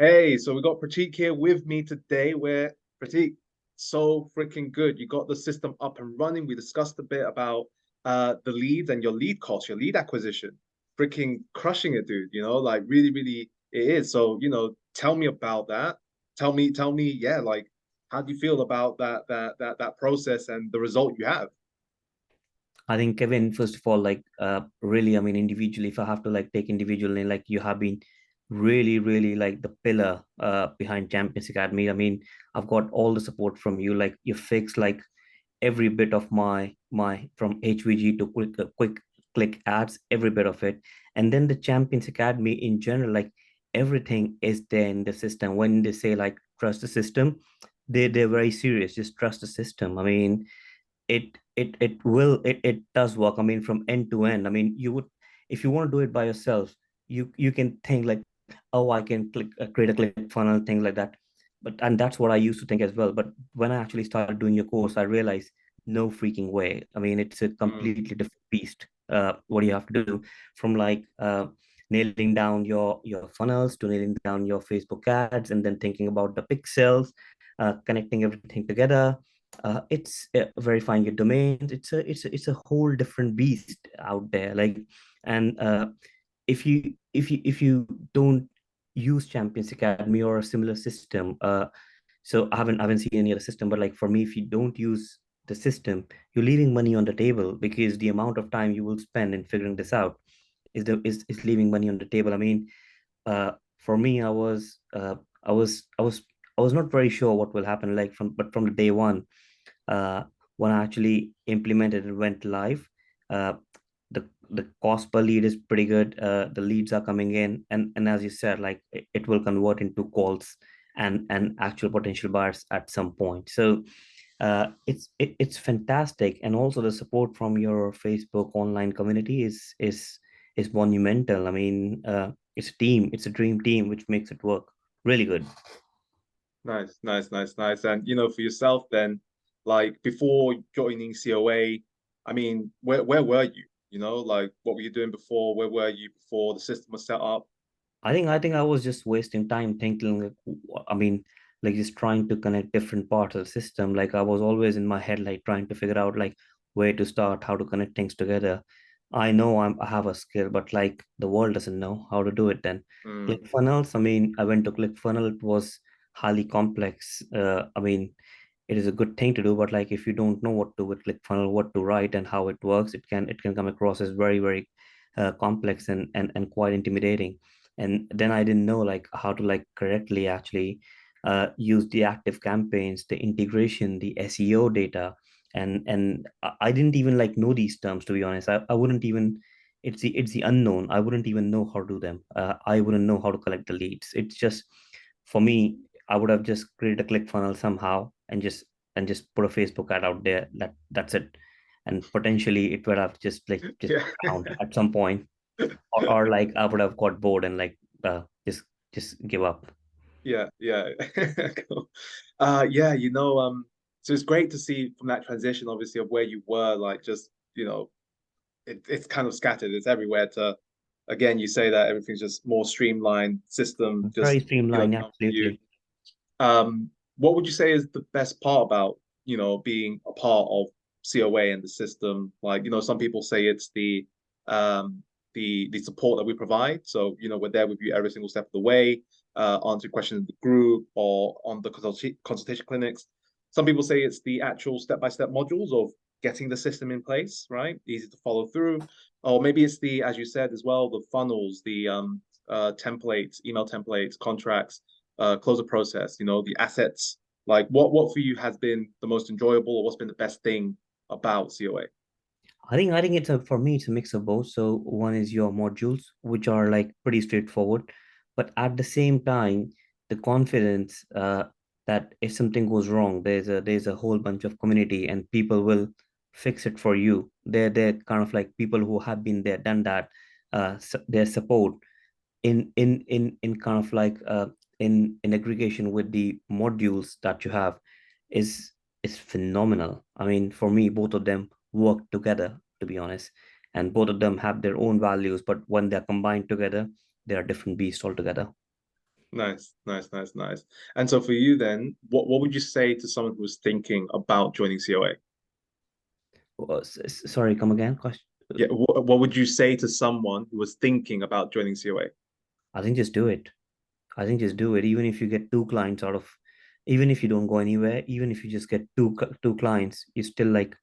Hey, so we got Pratik here with me today. Where Pratik, so freaking good. You got the system up and running. We discussed a bit about the leads and your lead cost, your lead acquisition. Freaking crushing it, dude. Like really, really it is. So, tell me about that. Tell me, yeah, like how do you feel about that process and the result you have? I think Kevin, first of all, really, I mean, individually, if I have to like take individually, like you have been really like the pillar behind Champions Academy. I mean, I've got all the support from you. Like you fixed like every bit of my from HVG to quick click ads, every bit of it. And then the Champions Academy in general, like everything is there in the system. When they say like trust the system, they're very serious. Just trust the system. I mean, it does work. I mean, from end to end. I mean, you would, if you want to do it by yourself, you can think like, oh, I can create a click funnel, things like that. But and that's what I used to think as well. But when I actually started doing your course, I realized no freaking way. I mean, it's a Mm, completely different beast. What do you have to do, from like nailing down your funnels to nailing down your Facebook ads, and then thinking about the pixels, connecting everything together, it's verifying your domains. It's a whole different beast out there. Like, and if you don't use Champions Academy or a similar system, so I haven't seen any other system, but like for me, if you don't use the system, you're leaving money on the table, because the amount of time you will spend in figuring this out is leaving money on the table. I mean, for me, I was not very sure what will happen, like from the day one, uh, when I actually implemented and went live, uh, the cost per lead is pretty good. The leads are coming in, and as you said, like it will convert into calls and actual potential buyers at some point. So it's fantastic, and also the support from your Facebook online community is monumental. I mean, it's a team, it's a dream team, which makes it work really good. nice. And for yourself then, like before joining COA, I mean, where were you? Like what were you doing before? Where were you before the system was set up? I think I was just wasting time thinking, like, I mean, like just trying to connect different parts of the system. Like I was always in my head, like trying to figure out like where to start, how to connect things together. I know I have a skill, but like the world doesn't know how to do it. Then Mm, ClickFunnels, I mean, I went to ClickFunnels. It was highly complex. I mean, it is a good thing to do, but like if you don't know what to with ClickFunnels, what to write and how it works, it can come across as very complex and quite intimidating. And then I didn't know like how to like correctly actually use the active campaigns, the integration, the SEO data, and I didn't even like know these terms, to be honest. I wouldn't even, it's the unknown. I wouldn't even know how to do them. I wouldn't know how to collect the leads. It's just, for me, I would have just created a click funnel somehow and just put a Facebook ad out there. That's it. And potentially it would have just yeah. found at some point, or like I would have got bored and like just give up. Yeah. Cool. Yeah, so it's great to see from that transition, obviously, of where you were, like just, it's kind of scattered, it's everywhere to again, you say that everything's just more streamlined system, Very just, streamlined, done for you. absolutely. What would you say is the best part about, being a part of COA and the system? Like, some people say it's the support that we provide. So, we're there with you every single step of the way, answering questions in the group or on the consultation clinics. Some people say it's the actual step-by-step modules of getting the system in place, right? Easy to follow through. Or maybe it's the, as you said as well, the funnels, the templates, email templates, contracts, closer process, the assets. Like what for you has been the most enjoyable, or what's been the best thing about COA? I think it's a, for me it's a mix of both. So one is your modules, which are like pretty straightforward, but at the same time, the confidence that if something goes wrong, there's a whole bunch of community and people will fix it for you. They're kind of like people who have been there, done that. Their support in kind of like in aggregation with the modules that you have is is phenomenal. I mean, for me, both of them work together, to be honest, and both of them have their own values, but when they're combined together, they are different beasts altogether. Nice, nice, nice, nice. And so for you then, what would you say to someone who was thinking about joining COA? Sorry, come again. Question. Yeah, what would you say to someone who was thinking about joining COA? I think just do it. I think just do it. Even if you get two clients out of, even if you don't go anywhere, even if you just get two clients, you still like,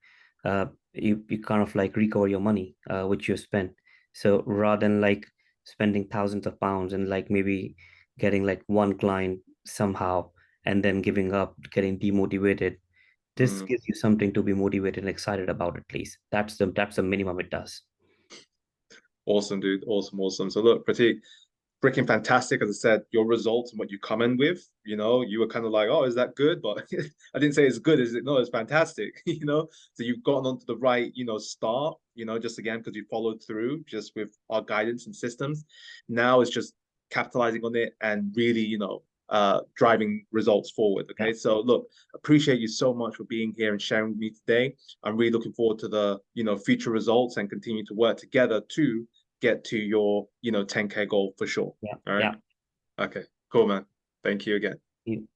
you kind of like recover your money, which you spent. So rather than like spending thousands of pounds and like maybe getting like one client somehow and then giving up, getting demotivated, this Mm, gives you something to be motivated and excited about at least. That's the minimum it does. awesome, dude. Awesome, awesome. So look, Pratik, freaking fantastic. As I said, your results and what you come in with, you were kind of like, oh, is that good? But I didn't say it's good, is it? No, it's fantastic, So you've gotten onto the right, start, just again, because you followed through just with our guidance and systems. Now it's just capitalizing on it and really, driving results forward. Yeah. Okay. So look, appreciate you so much for being here and sharing with me today. I'm really looking forward to the, future results and continue to work together to get to your, 10K goal for sure. Yeah. All right. Yeah. Okay. Cool, man. Thank you again. You